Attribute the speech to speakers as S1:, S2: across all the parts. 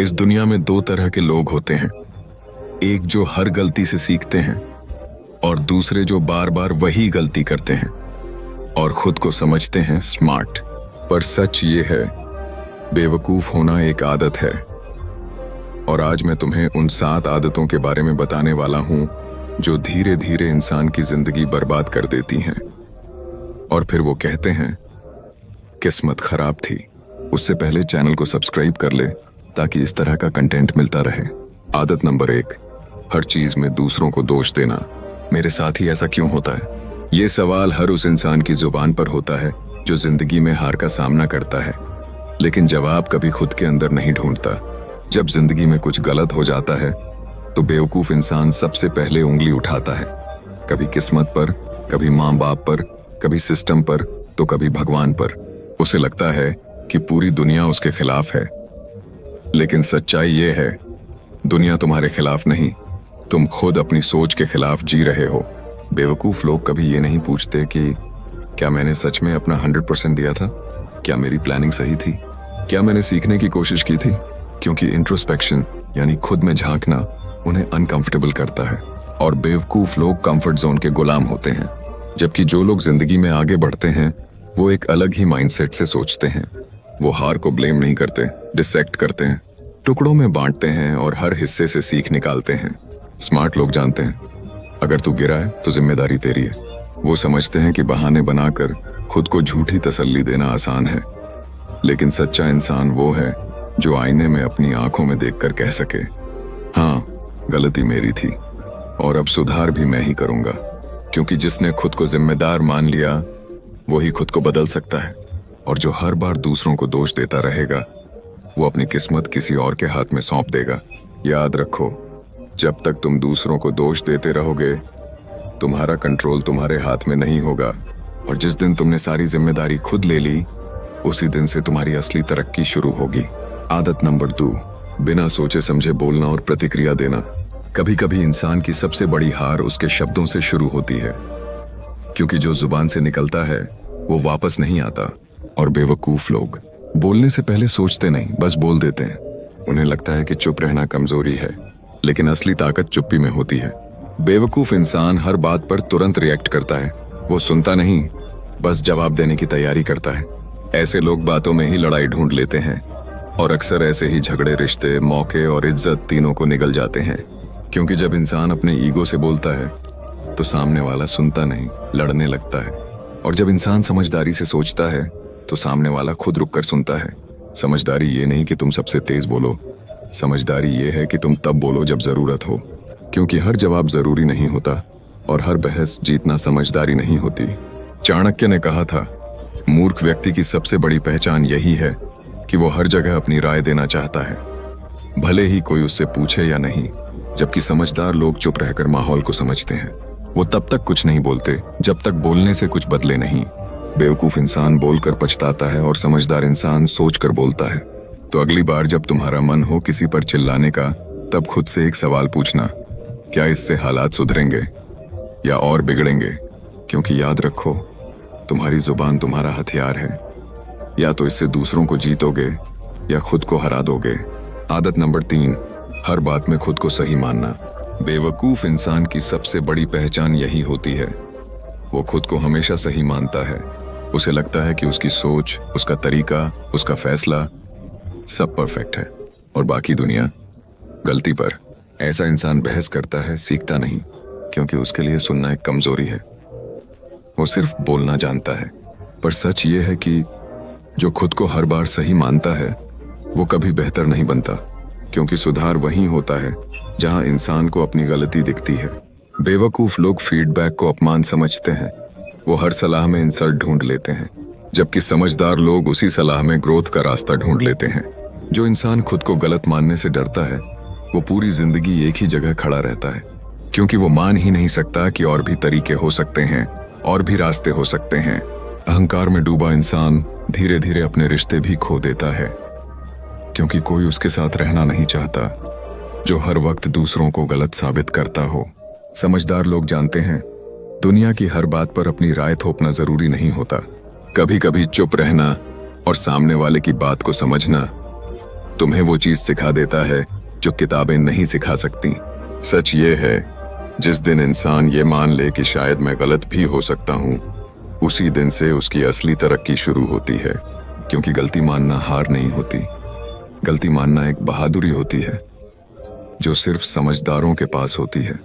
S1: इस दुनिया में दो तरह के लोग होते हैं। एक जो हर गलती से सीखते हैं और दूसरे जो बार बार वही गलती करते हैं और खुद को समझते हैं स्मार्ट। पर सच ये है, बेवकूफ होना एक आदत है। और आज मैं तुम्हें उन 7 आदतों के बारे में बताने वाला हूं जो धीरे धीरे इंसान की जिंदगी बर्बाद कर देती हैं। और फिर वो कहते हैं किस्मत खराब थी। उससे पहले चैनल को सब्सक्राइब कर ले ताकि इस तरह का कंटेंट मिलता रहे। आदत नंबर 1, हर चीज में दूसरों को दोष देना। मेरे साथ ही ऐसा क्यों होता है? ये सवाल हर उस इंसान की जुबान पर होता है जो जिंदगी में हार का सामना करता है, लेकिन जवाब कभी खुद के अंदर नहीं ढूंढता। जब जिंदगी में कुछ गलत हो जाता है तो बेवकूफ इंसान सबसे पहले उंगली उठाता है। कभी किस्मत पर, कभी माँ बाप पर, कभी सिस्टम पर, तो कभी भगवान पर। उसे लगता है कि पूरी दुनिया उसके खिलाफ है, लेकिन सच्चाई ये है, दुनिया तुम्हारे खिलाफ नहीं, तुम खुद अपनी सोच के खिलाफ जी रहे हो। बेवकूफ लोग कभी ये नहीं पूछते कि क्या मैंने सच में अपना 100% दिया था, क्या मेरी प्लानिंग सही थी, क्या मैंने सीखने की कोशिश की थी। क्योंकि इंट्रोस्पेक्शन यानी खुद में झांकना उन्हें अनकंफर्टेबल करता है और बेवकूफ लोग कंफर्ट जोन के गुलाम होते हैं। जबकि जो लोग जिंदगी में आगे बढ़ते हैं वो एक अलग ही माइंडसेट से सोचते हैं। वो हार को ब्लेम नहीं करते, डिसेक्ट करते हैं, टुकड़ों में बांटते हैं और हर हिस्से से सीख निकालते हैं। स्मार्ट लोग जानते हैं अगर तू गिरा है तो जिम्मेदारी तेरी है। वो समझते हैं कि बहाने बनाकर खुद को झूठी तसल्ली देना आसान है, लेकिन सच्चा इंसान वो है जो आईने में अपनी आंखों में देखकर कह सके, हाँ गलती मेरी थी और अब सुधार भी मैं ही करूंगा। क्योंकि जिसने खुद को जिम्मेदार मान लिया वही खुद को बदल सकता है। और जो हर बार दूसरों को दोष देता रहेगा वो अपनी किस्मत किसी और के हाथ में सौंप देगा। याद रखो, जब तक तुम दूसरों को दोष देते रहोगे तुम्हारा कंट्रोल तुम्हारे हाथ में नहीं होगा। और जिस दिन तुमने सारी जिम्मेदारी खुद ले ली उसी दिन से तुम्हारी असली तरक्की शुरू होगी। आदत नंबर 2, बिना सोचे समझे बोलना और प्रतिक्रिया देना। कभी कभी इंसान की सबसे बड़ी हार उसके शब्दों से शुरू होती है, क्योंकि जो जुबान से निकलता है वो वापस नहीं आता। और बेवकूफ लोग बोलने से पहले सोचते नहीं, बस बोल देते हैं। उन्हें लगता है कि चुप रहना कमजोरी है, लेकिन असली ताकत चुप्पी में होती है। बेवकूफ इंसान हर बात पर तुरंत रिएक्ट करता है। वो सुनता नहीं, बस जवाब देने की तैयारी करता है। ऐसे लोग बातों में ही लड़ाई ढूंढ लेते हैं और अक्सर ऐसे ही झगड़े, रिश्ते, मौके और इज्जत तीनों को निगल जाते हैं। क्योंकि जब इंसान अपने ईगो से बोलता है तो सामने वाला सुनता नहीं, लड़ने लगता है। और जब इंसान समझदारी से सोचता है तो सामने वाला खुद रुक कर सुनता है। समझदारी ये नहीं कि तुम सबसे तेज बोलो, समझदारी ये है कि तुम तब बोलो जब जरूरत हो। क्योंकि हर जवाब जरूरी नहीं होता और हर बहस जीतना समझदारी नहीं होती। चाणक्य ने कहा था, मूर्ख व्यक्ति की सबसे बड़ी पहचान यही है कि वो हर जगह अपनी राय देना चाहता है, भले ही कोई उससे पूछे या नहीं। जबकि समझदार लोग चुप रहकर माहौल को समझते हैं। वो तब तक कुछ नहीं बोलते जब तक बोलने से कुछ बदले नहीं। बेवकूफ इंसान बोलकर पछताता है और समझदार इंसान सोचकर बोलता है। तो अगली बार जब तुम्हारा मन हो किसी पर चिल्लाने का, तब खुद से एक सवाल पूछना, क्या इससे हालात सुधरेंगे या और बिगड़ेंगे? क्योंकि याद रखो, तुम्हारी जुबान तुम्हारा हथियार है। या तो इससे दूसरों को जीतोगे या खुद को हरा दोगे। आदत नंबर 3, हर बात में खुद को सही मानना। बेवकूफ इंसान की सबसे बड़ी पहचान यही होती है, वो खुद को हमेशा सही मानता है। उसे लगता है कि उसकी सोच, उसका तरीका, उसका फैसला सब परफेक्ट है और बाकी दुनिया गलती पर। ऐसा इंसान बहस करता है, सीखता नहीं, क्योंकि उसके लिए सुनना एक कमजोरी है। वो सिर्फ बोलना जानता है। पर सच ये है कि जो खुद को हर बार सही मानता है वो कभी बेहतर नहीं बनता। क्योंकि सुधार वहीं होता है जहां इंसान को अपनी गलती दिखती है। बेवकूफ लोग फीडबैक को अपमान समझते हैं। वो हर सलाह में इंसल्ट ढूंढ लेते हैं, जबकि समझदार लोग उसी सलाह में ग्रोथ का रास्ता ढूंढ लेते हैं। जो इंसान खुद को गलत मानने से डरता है वो पूरी जिंदगी एक ही जगह खड़ा रहता है, क्योंकि वो मान ही नहीं सकता कि और भी तरीके हो सकते हैं, और भी रास्ते हो सकते हैं। अहंकार में डूबा इंसान धीरे धीरे अपने रिश्ते भी खो देता है, क्योंकि कोई उसके साथ रहना नहीं चाहता जो हर वक्त दूसरों को गलत साबित करता हो। समझदार लोग जानते हैं दुनिया की हर बात पर अपनी राय थोपना जरूरी नहीं होता। कभी कभी चुप रहना और सामने वाले की बात को समझना तुम्हें वो चीज सिखा देता है जो किताबें नहीं सिखा सकती। सच ये है, जिस दिन इंसान ये मान ले कि शायद मैं गलत भी हो सकता हूँ, उसी दिन से उसकी असली तरक्की शुरू होती है। क्योंकि गलती मानना हार नहीं होती, गलती मानना एक बहादुरी होती है जो सिर्फ समझदारों के पास होती है।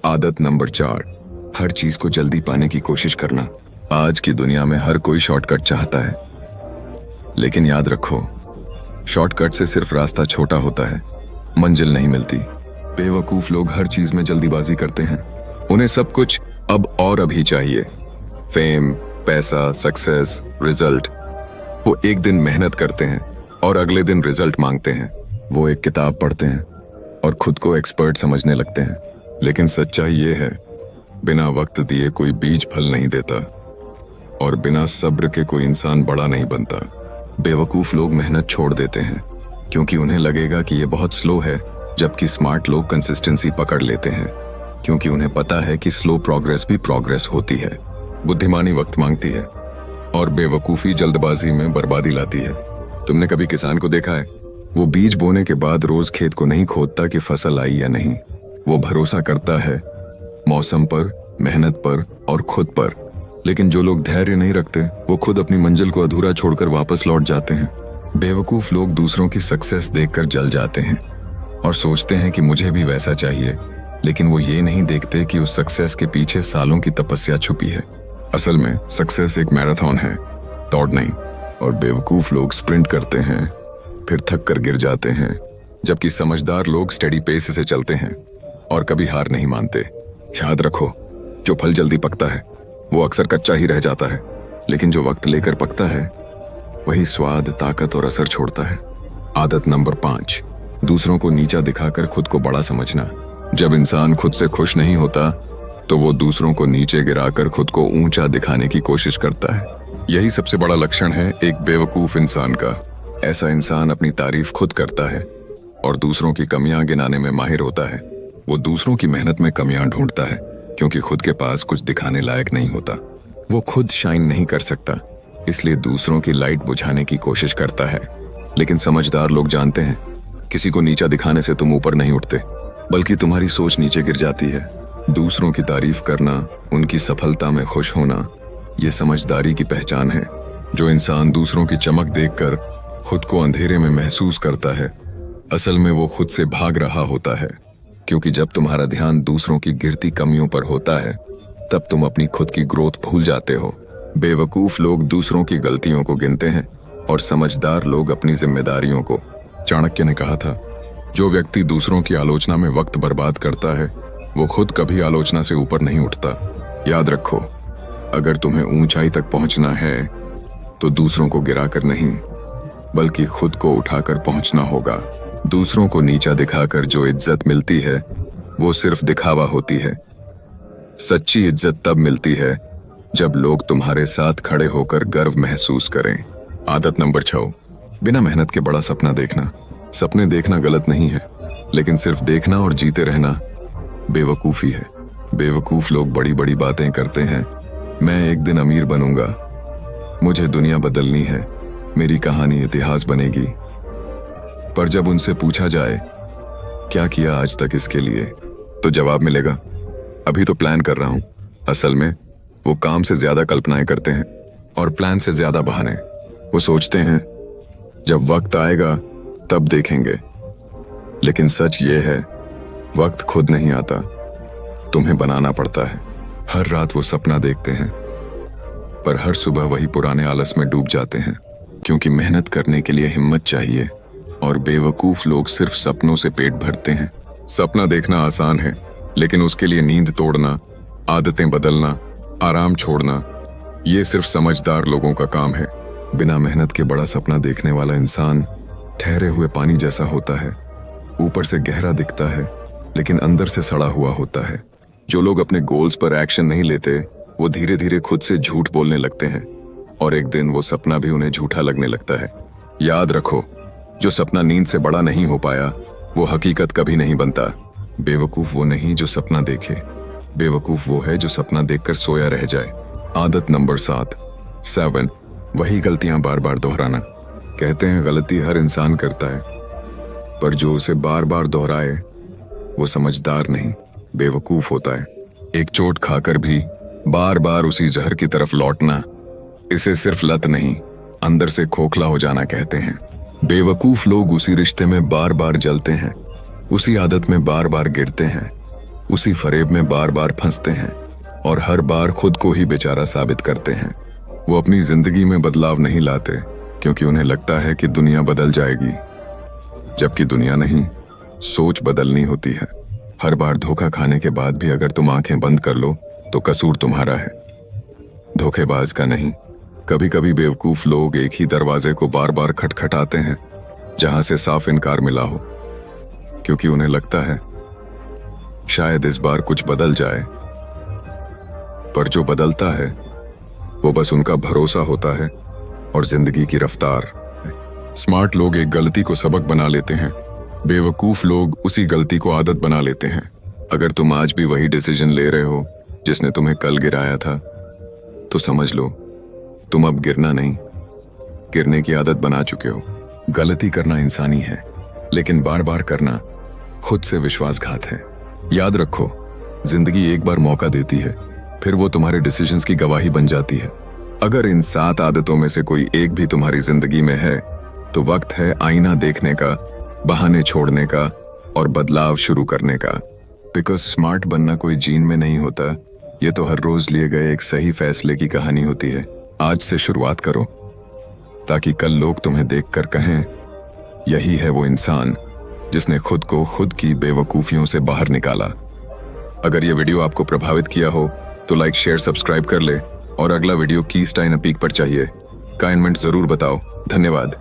S1: आदत नंबर 4, हर चीज को जल्दी पाने की कोशिश करना। आज की दुनिया में हर कोई शॉर्टकट चाहता है, लेकिन याद रखो, शॉर्टकट से सिर्फ रास्ता छोटा होता है, मंजिल नहीं मिलती। बेवकूफ लोग हर चीज में जल्दीबाजी करते हैं। उन्हें सब कुछ अब और अभी चाहिए, फेम, पैसा, सक्सेस, रिजल्ट। वो एक दिन मेहनत करते हैं और अगले दिन रिजल्ट मांगते हैं। वो एक किताब पढ़ते हैं और खुद को एक्सपर्ट समझने लगते हैं, लेकिन सच्चाई ये है, बिना वक्त दिए कोई बीज फल नहीं देता और बिना सब्र के कोई इंसान बड़ा नहीं बनता। बेवकूफ लोग मेहनत छोड़ देते हैं क्योंकि उन्हें लगेगा कि ये बहुत स्लो है, जबकि स्मार्ट लोग कंसिस्टेंसी पकड़ लेते हैं क्योंकि उन्हें पता है कि स्लो प्रोग्रेस भी प्रोग्रेस होती है। बुद्धिमानी वक्त मांगती है और बेवकूफी जल्दबाजी में बर्बादी लाती है। तुमने कभी किसान को देखा है? वो बीज बोने के बाद रोज खेत को नहीं खोदता कि फसल आई या नहीं। वो भरोसा करता है मौसम पर, मेहनत पर और खुद पर। लेकिन जो लोग धैर्य नहीं रखते, वो खुद अपनी मंजिल को अधूरा छोड़कर वापस लौट जाते हैं। बेवकूफ लोग दूसरों की सक्सेस देखकर जल जाते हैं और सोचते हैं कि मुझे भी वैसा चाहिए, लेकिन वो ये नहीं देखते कि उस सक्सेस के पीछे सालों की तपस्या छुपी है। असल में सक्सेस एक मैराथन है, दौड़ नहीं। और बेवकूफ लोग स्प्रिंट करते हैं, फिर थक कर गिर जाते हैं, जबकि समझदार लोग स्टेडी पेस से चलते हैं और कभी हार नहीं मानते। याद रखो, जो फल जल्दी पकता है वो अक्सर कच्चा ही रह जाता है, लेकिन जो वक्त लेकर पकता है वही स्वाद, ताकत और असर छोड़ता है। आदत नंबर 5, दूसरों को नीचा दिखाकर खुद को बड़ा समझना। जब इंसान खुद से खुश नहीं होता तो वो दूसरों को नीचे गिराकर खुद को ऊंचा दिखाने की कोशिश करता है। यही सबसे बड़ा लक्षण है एक बेवकूफ इंसान का। ऐसा इंसान अपनी तारीफ खुद करता है और दूसरों की कमियां गिनाने में माहिर होता है। वो दूसरों की मेहनत में कमियां ढूंढता है क्योंकि खुद के पास कुछ दिखाने लायक नहीं होता। वो खुद शाइन नहीं कर सकता, इसलिए दूसरों की लाइट बुझाने की कोशिश करता है। लेकिन समझदार लोग जानते हैं, किसी को नीचा दिखाने से तुम ऊपर नहीं उठते, बल्कि तुम्हारी सोच नीचे गिर जाती है। दूसरों की तारीफ करना, उनकी सफलता में खुश होना, ये समझदारी की पहचान है। जो इंसान दूसरों की चमक देखकर खुद को अंधेरे में महसूस करता है, असल में वो खुद से भाग रहा होता है। क्योंकि जब तुम्हारा ध्यान दूसरों की गिरती कमियों पर होता है, तब तुम अपनी खुद की ग्रोथ भूल जाते हो। बेवकूफ लोग दूसरों की गलतियों को गिनते हैं और समझदार लोग अपनी जिम्मेदारियों को। चाणक्य ने कहा था, जो व्यक्ति दूसरों की आलोचना में वक्त बर्बाद करता है, वो खुद कभी आलोचना से ऊपर नहीं उठता। याद रखो, अगर तुम्हें ऊंचाई तक पहुंचना है तो दूसरों को गिराकर नहीं, बल्कि खुद को उठाकर पहुंचना होगा। दूसरों को नीचा दिखाकर जो इज्जत मिलती है वो सिर्फ दिखावा होती है। सच्ची इज्जत तब मिलती है जब लोग तुम्हारे साथ खड़े होकर गर्व महसूस करें। आदत नंबर 6, बिना मेहनत के बड़ा सपना देखना। सपने देखना गलत नहीं है, लेकिन सिर्फ देखना और जीते रहना बेवकूफी है। बेवकूफ लोग बड़ी बड़ी बातें करते हैं, मैं एक दिन अमीर बनूंगा, मुझे दुनिया बदलनी है, मेरी कहानी इतिहास बनेगी। पर जब उनसे पूछा जाए क्या किया आज तक इसके लिए, तो जवाब मिलेगा, अभी तो प्लान कर रहा हूं। असल में वो काम से ज्यादा कल्पनाएं करते हैं और प्लान से ज्यादा बहाने। वो सोचते हैं जब वक्त आएगा तब देखेंगे, लेकिन सच ये है, वक्त खुद नहीं आता, तुम्हें बनाना पड़ता है। हर रात वो सपना देखते हैं, पर हर सुबह वही पुराने आलस में डूब जाते हैं, क्योंकि मेहनत करने के लिए हिम्मत चाहिए और बेवकूफ लोग सिर्फ सपनों से पेट भरते हैं। सपना देखना आसान है, लेकिन उसके लिए नींद तोड़ना, आदतें बदलना, आराम छोड़ना, ये सिर्फ समझदार लोगों का काम है। बिना मेहनत के बड़ा सपना देखने वाला इंसान ठहरे हुए पानी जैसा होता है, ऊपर से गहरा दिखता है लेकिन अंदर से सड़ा हुआ होता है। जो लोग अपने गोल्स पर एक्शन नहीं लेते, वो धीरे धीरे खुद से झूठ बोलने लगते हैं और एक दिन वो सपना भी उन्हें झूठा लगने लगता है। याद रखो, जो सपना नींद से बड़ा नहीं हो पाया वो हकीकत कभी नहीं बनता। बेवकूफ वो नहीं जो सपना देखे, बेवकूफ वो है जो सपना देखकर सोया रह जाए। आदत नंबर 7, वही गलतियां बार बार दोहराना। कहते हैं गलती हर इंसान करता है, पर जो उसे बार बार दोहराए वो समझदार नहीं, बेवकूफ होता है। एक चोट खाकर भी बार बार उसी जहर की तरफ लौटना, इसे सिर्फ लत नहीं, अंदर से खोखला हो जाना कहते हैं। बेवकूफ लोग उसी रिश्ते में बार बार जलते हैं, उसी आदत में बार बार गिरते हैं, उसी फरेब में बार बार फंसते हैं और हर बार खुद को ही बेचारा साबित करते हैं। वो अपनी जिंदगी में बदलाव नहीं लाते क्योंकि उन्हें लगता है कि दुनिया बदल जाएगी, जबकि दुनिया नहीं, सोच बदलनी होती है। हर बार धोखा खाने के बाद भी अगर तुम आंखें बंद कर लो तो कसूर तुम्हारा है, धोखेबाज का नहीं। कभी कभी बेवकूफ लोग एक ही दरवाजे को बार बार खटखटाते हैं जहां से साफ इनकार मिला हो, क्योंकि उन्हें लगता है शायद इस बार कुछ बदल जाए। पर जो बदलता है वो बस उनका भरोसा होता है और जिंदगी की रफ्तार। स्मार्ट लोग एक गलती को सबक बना लेते हैं, बेवकूफ लोग उसी गलती को आदत बना लेते हैं। अगर तुम आज भी वही डिसीजन ले रहे हो जिसने तुम्हें कल गिराया था, तो समझ लो तुम अब गिरना नहीं, गिरने की आदत बना चुके हो। गलती करना इंसानी है, लेकिन बार बार करना खुद से विश्वासघात है। याद रखो, जिंदगी एक बार मौका देती है, फिर वो तुम्हारे डिसीजंस की गवाही बन जाती है। अगर इन 7 आदतों में से कोई एक भी तुम्हारी जिंदगी में है, तो वक्त है आईना देखने का, बहाने छोड़ने का और बदलाव शुरू करने का। बिकॉज स्मार्ट बनना कोई जीन में नहीं होता, ये तो हर रोज लिए गए एक सही फैसले की कहानी होती है। आज से शुरुआत करो ताकि कल लोग तुम्हें देखकर कहें, यही है वो इंसान जिसने खुद को खुद की बेवकूफियों से बाहर निकाला। अगर ये वीडियो आपको प्रभावित किया हो तो लाइक, शेयर, सब्सक्राइब कर ले और अगला वीडियो किस टाइम पीक पर चाहिए कमेंट जरूर बताओ। धन्यवाद।